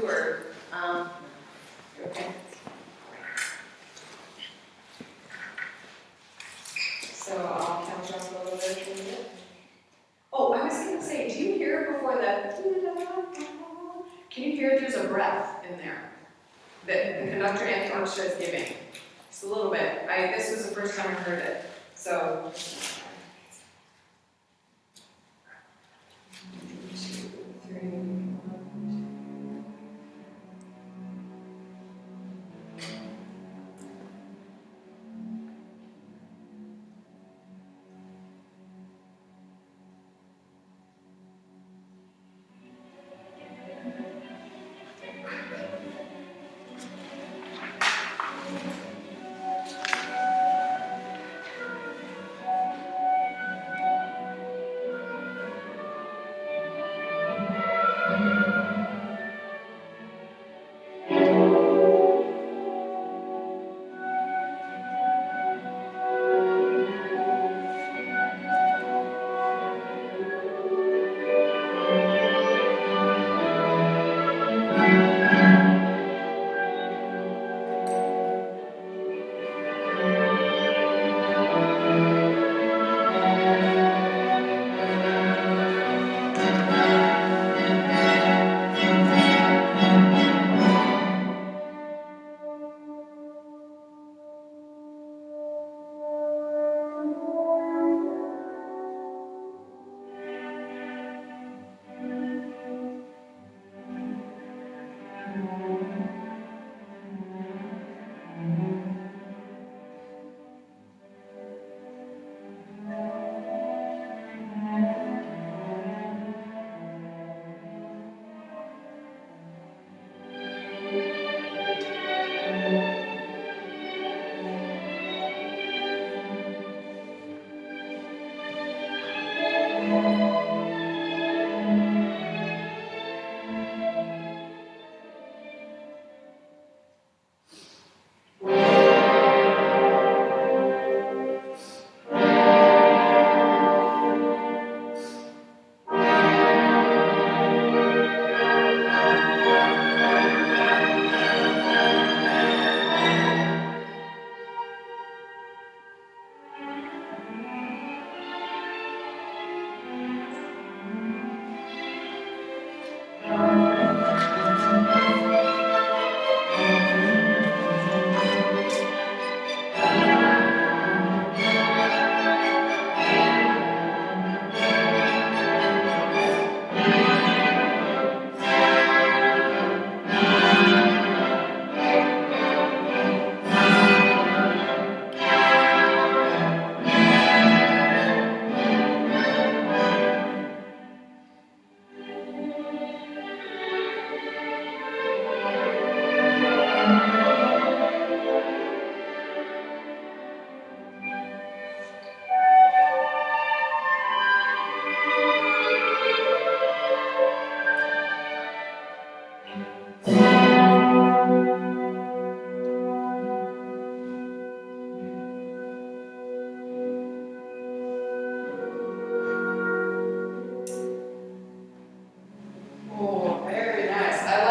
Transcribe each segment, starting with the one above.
or, okay. So I'll count you off a little bit in a minute. Oh, I was gonna say, do you hear before the, can you hear there's a breath in there that the conductor and the orchestra is giving? Just a little bit. This was the first time I heard it. So, 1, 2, 3.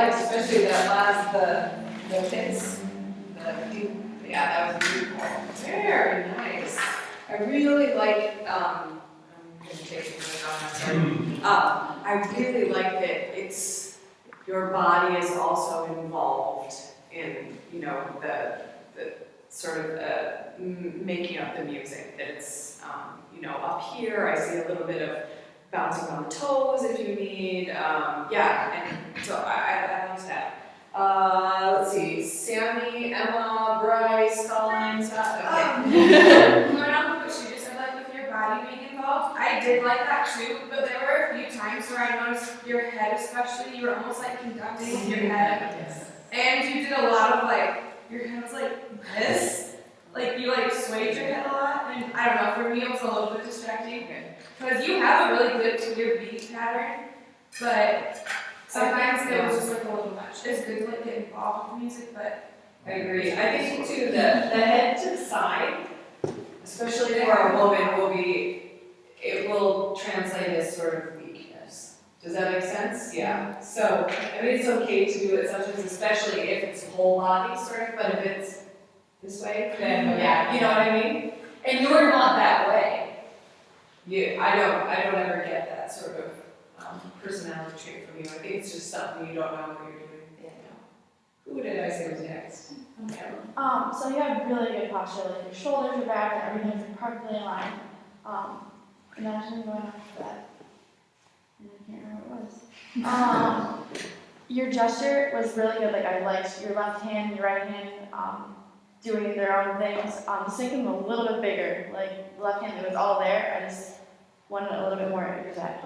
Especially that last, the hits, yeah, that was beautiful. Very nice. I really like, I'm gonna take it from the I really like that it's, your body is also involved in, you know, the sort of making up the music. That it's, you know, up here I see a little bit of bouncing on the toes if you need, yeah, and so I love that. Let's see, Sammy, Emma, Bryce, Colin, Scott, okay. Going on with what she just said, like with your body being involved, I did like that too, but there were a few times where I noticed your head especially, you were almost like conducting with your head. Yes. And you did a lot of like, your head was like this, like you like swayed your head a lot, and I don't know, for me it was a little bit distracting. Because you have a really good clear beat pattern, but sometimes it was just like a little much. It's good to like get involved with the music, but I agree. I think too the head to the side, especially for a woman, it will translate as sort of weakness. Does that make sense? Yeah. So, I mean, it's okay to do it sometimes, especially if it's whole body sort of, but if it's this way, then yeah, you know what I mean? And you're not that way. I don't ever get that sort of personality trait from you. I think it's just something you don't know what you're doing. Yeah. Who did I say was next? Okay. So you have really good posture, like your shoulders are back and everything's perfectly aligned. And then actually going after that, and I can't remember what it was. Your gesture was really good. Like I liked your left hand and your right hand doing their own things. Just make them a little bit bigger. Like the left hand, it was all there. I just wanted a little bit more exact.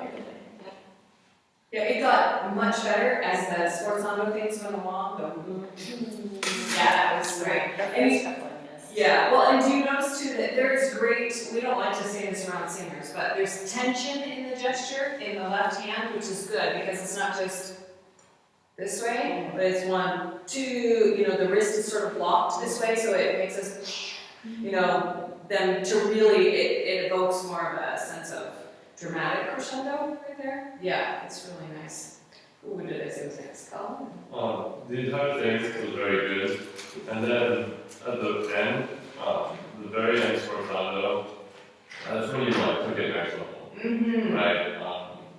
Yeah, it got much better as the sports Hondo things went along. Yeah, that was great. Yeah, well, and do you notice too that there's great, we don't like to say this around singers, but there's tension in the gesture in the left hand, which is good because it's not just this way, but it's 1, 2, you know, the wrist is sort of blocked this way, so it makes us, you know, them to really, it evokes more of a sense of dramatic crescendo right there. Yeah, it's really nice. Who did I say was next? Colin? The entire thing was very good. And then at the end, the very end sforzando, that's when you like took it next level. Mm-hmm. Right?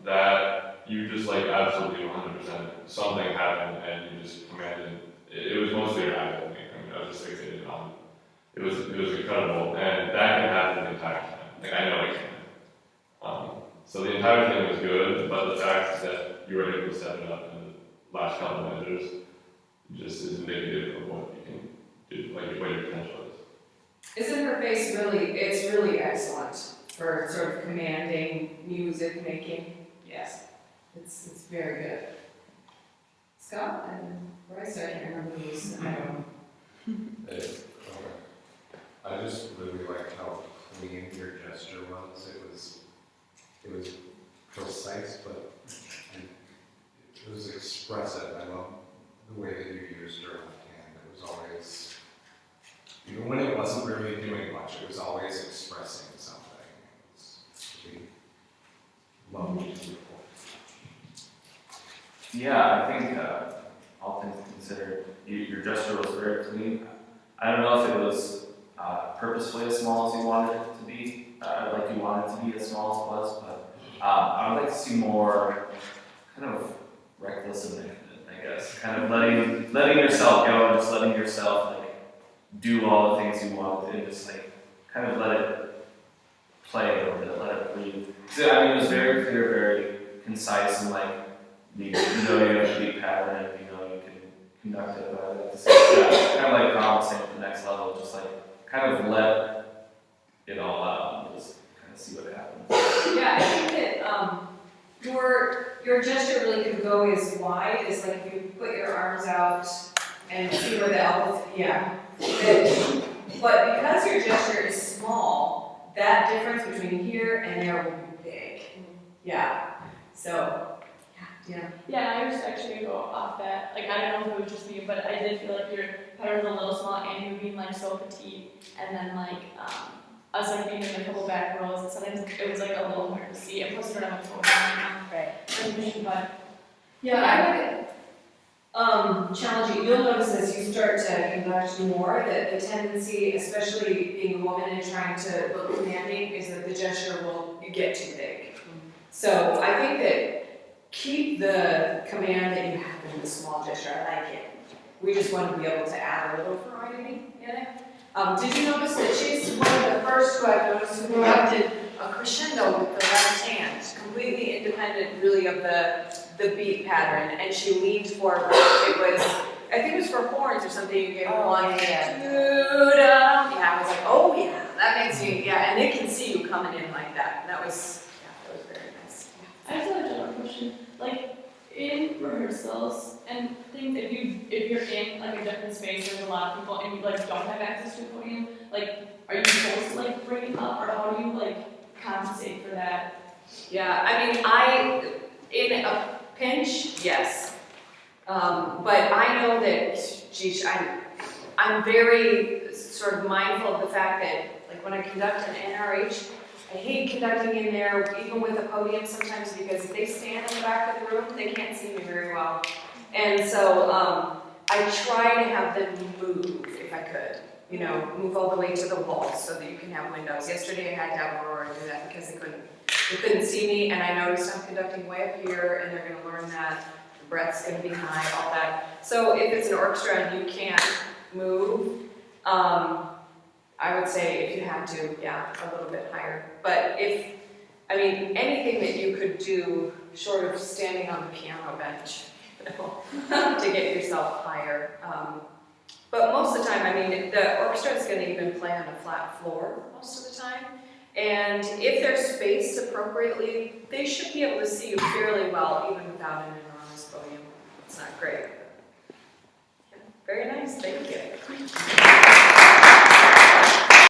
That you just like absolutely 100% something happened and you just commanded. It was mostly your eye opening. I mean, I was just fixated on it. It was incredible. And that can happen the entire time. Like I know it can. So the entire thing was good, but the fact that you were able to set it up in the last couple of measures just is indicative of what you can do, like what your potential is. Isn't her face really, it's really excellent for sort of commanding music making. Yes, it's very good. Scott and Bryce, I can't remember who's, I don't know. I just really liked how clean your gesture was. It was precise, but it was expressive. I love the way that you used your left hand. It was always, even when it wasn't really doing much, it was always expressing something. It was really lovely to report. Yeah, I think all things considered, your gesture was very clean. I don't know if it was purposefully as small as you wanted it to be, like you wanted it to be as small as it was, but I would like to see more kind of reckless abandonment, I guess. Kind of letting yourself go and just letting yourself like do all the things you want and just like kind of let it play a little bit, let it breathe. So, I mean, it was very clear, very concise, and like you know you have a beat pattern and you know you can conduct it, but I like to say kind of like Colin saying at the next level, just like kind of let it all out and just kind of see what happens. Yeah, I think that your gesture really could go as wide as like if you put your arms out and see where the elbows, yeah. But because your gesture is small, that difference between here and there will be big. Yeah. So, yeah. Yeah, I was actually gonna go off that. Like, I don't know if it was just me, but I did feel like your pattern was a little small and you being like so petite. And then like, I was like being in a couple back rows and sometimes it was like a little hard to see. And plus you don't have a phone right now. Right. But Yeah, I would challenge you. You'll notice as you start to conduct more that the tendency, especially being a woman and trying to look commanding, is that the gesture will get too big. So I think that keep the command that you have in the small gesture. I like it. We just want to be able to add a little variety in it. Did you notice that she's one of the first who I've noticed who conducted a crescendo with the left hand, completely independent really of the beat pattern, and she leaned forward. It was, I think it was for horns or something, you gave one, yeah, I was like, oh yeah, that makes you, yeah, and they can see you coming in like that. That was very nice. I just have a general question. Like in rehearsals and things, if you're in like a different space, there's a lot of people and you like don't have access to a podium, like are you supposed to like bring it up or how do you like compensate for that? Yeah, I mean, in a pinch, yes. But I know that, geez, I'm very sort of mindful of the fact that, like, when I conduct an NRH, I hate conducting in there, even with a podium sometimes, because if they stand in the back of the room, they can't see me very well. And so, I try to have them move if I could, you know, move all the way to the walls so that you can have windows. Yesterday I had to have Aurora do that because they couldn't see me, and I noticed I'm conducting way up here, and they're gonna learn that the breath's gonna be high, all that. So if it's an orchestra and you can't move, I would say if you have to, yeah, a little bit higher. But anything that you could do short of standing on the piano bench, to get yourself higher. But most of the time, the orchestra is going to even play on a flat floor most of the time. And if they're spaced appropriately, they should be able to see you fairly well, even without an enormous podium. It's not great. Yeah, very nice, thank you.